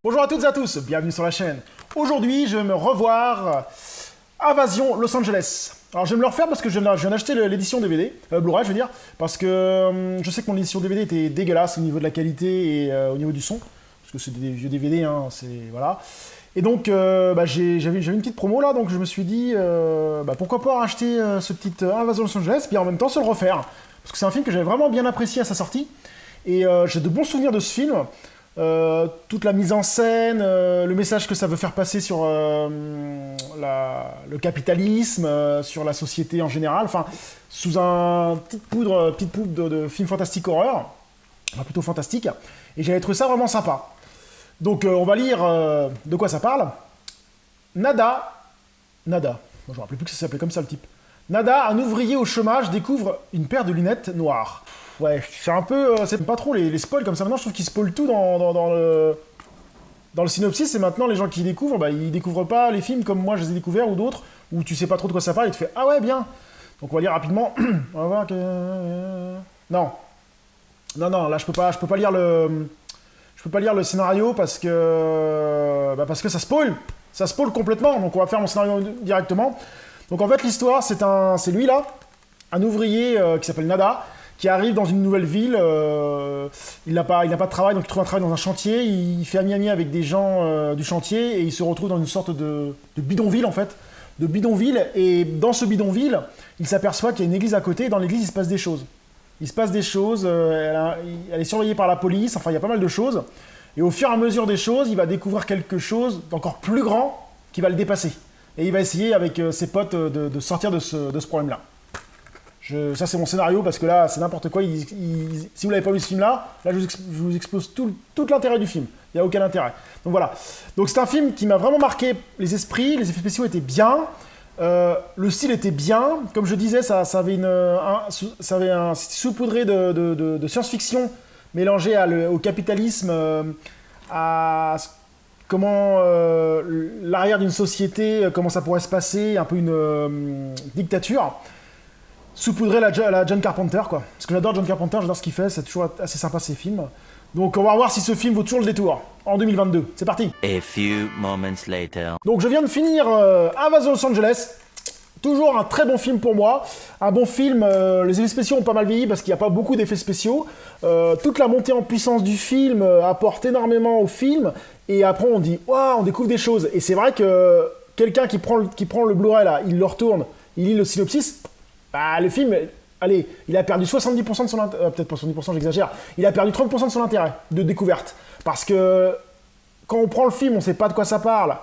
Bonjour à toutes et à tous, bienvenue sur la chaîne. Aujourd'hui, je vais me revoir Invasion Los Angeles. Alors je vais me le refaire parce que je viens d'acheter l'édition DVD, Blu-ray je veux dire, parce que je sais que mon édition DVD était dégueulasse au niveau de la qualité et au niveau du son, parce que c'est des vieux DVD, hein, c'est... voilà. Et donc j'avais une petite promo là, donc je me suis dit, pourquoi pas racheter ce petit Invasion Los Angeles, puis en même temps se le refaire, parce que c'est un film que j'avais vraiment bien apprécié à sa sortie, et j'ai de bons souvenirs de ce film. Toute la mise en scène, le message que ça veut faire passer sur le capitalisme, sur la société en général, enfin, sous un petite poudre de film fantastique horreur, enfin plutôt fantastique, et j'avais trouvé ça vraiment sympa. Donc on va lire de quoi ça parle. Nada, moi, je me rappelais plus que ça s'appelait comme ça le type. Nada, un ouvrier au chômage, découvre une paire de lunettes noires. Ouais, c'est un peu... c'est pas trop les spoils comme ça. Maintenant, je trouve qu'ils spoilent tout dans le synopsis. Et maintenant, les gens qui découvrent, ils découvrent pas les films comme moi je les ai découverts ou d'autres, où tu sais pas trop de quoi ça parle et tu fais « Ah ouais, bien !» Donc on va lire rapidement. On va voir que... Non, là je peux pas lire le... Je peux pas lire le scénario parce que ça spoil. Ça spoil complètement, donc on va faire mon scénario directement. Donc en fait, l'histoire, c'est lui là, un ouvrier qui s'appelle Nada, qui arrive dans une nouvelle ville, il n'a pas de travail, donc il trouve un travail dans un chantier, il fait ami avec des gens du chantier, et il se retrouve dans une sorte de bidonville en fait, et dans ce bidonville, il s'aperçoit qu'il y a une église à côté, et dans l'église il se passe des choses. Elle est surveillée par la police, enfin il y a pas mal de choses, et au fur et à mesure des choses, il va découvrir quelque chose d'encore plus grand qui va le dépasser. Et il va essayer avec ses potes de sortir de ce problème-là. Ça c'est mon scénario parce que là c'est n'importe quoi. Si vous l'avez pas vu ce film-là, là je vous expose tout l'intérêt du film. Il n'y a aucun intérêt. Donc voilà. Donc c'est un film qui m'a vraiment marqué les esprits. Les effets spéciaux étaient bien. Le style était bien. Comme je disais, ça avait un saupoudré de science-fiction mélangé au capitalisme, à comment l'arrière d'une société, comment ça pourrait se passer, un peu une dictature. Saupoudrer la John Carpenter, quoi. Parce que j'adore John Carpenter, j'adore ce qu'il fait, c'est toujours assez sympa ces films. Donc on va voir si ce film vaut toujours le détour, en 2022. C'est parti. A few moments later. Donc je viens de finir Invasion Los Angeles. Toujours un très bon film pour moi. Un bon film, les effets spéciaux ont pas mal vieilli parce qu'il n'y a pas beaucoup d'effets spéciaux. Toute la montée en puissance du film apporte énormément au film. Et après on dit, waouh, on découvre des choses. Et c'est vrai que quelqu'un qui prend le Blu-ray là, il le retourne, il lit le synopsis. Le film, allez, il a perdu 70% de son intérêt, peut-être pas 70%, j'exagère, il a perdu 30% de son intérêt de découverte. Parce que quand on prend le film, on sait pas de quoi ça parle,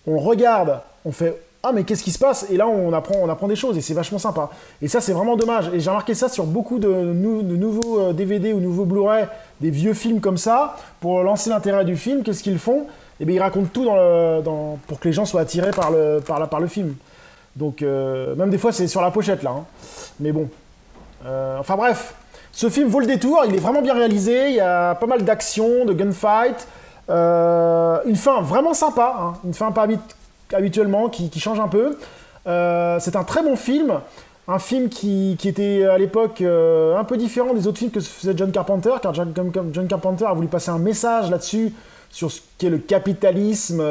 on regarde, on fait « Ah mais qu'est-ce qui se passe ?» Et là on apprend des choses et c'est vachement sympa. Et ça c'est vraiment dommage. Et j'ai remarqué ça sur beaucoup de nouveaux DVD ou nouveaux Blu-ray, des vieux films comme ça, pour lancer l'intérêt du film, qu'est-ce qu'ils font? Eh bien ils racontent tout pour que les gens soient attirés par le film. Donc, même des fois, c'est sur la pochette, là. Hein. Mais bon. Enfin bref, ce film vaut le détour, il est vraiment bien réalisé, il y a pas mal d'action, de gunfight, une fin vraiment sympa, hein, une fin pas habituellement, qui change un peu. C'est un très bon film, un film qui était à l'époque un peu différent des autres films que faisait John Carpenter, car John Carpenter a voulu passer un message là-dessus, sur ce qu'est le capitalisme,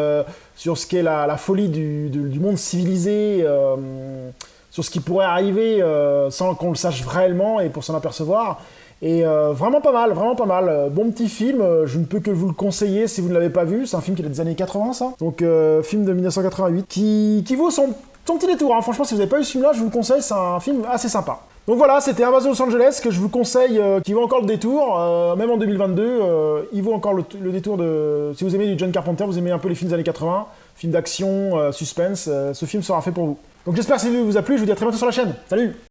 sur ce qu'est la folie du monde civilisé, sur ce qui pourrait arriver sans qu'on le sache réellement et pour s'en apercevoir. Et vraiment pas mal. Bon petit film, je ne peux que vous le conseiller si vous ne l'avez pas vu. C'est un film qui est des années 80, ça. Donc film de 1988 qui vaut son petit détour. Hein. Franchement, si vous n'avez pas vu ce film-là, je vous le conseille, c'est un film assez sympa. Donc voilà, c'était Invasion Los Angeles que je vous conseille, qui vaut encore le détour, même en 2022, il vaut encore le détour de... Si vous aimez du John Carpenter, vous aimez un peu les films des années 80, films d'action, suspense, ce film sera fait pour vous. Donc j'espère que cette vidéo vous a plu, je vous dis à très bientôt sur la chaîne, salut!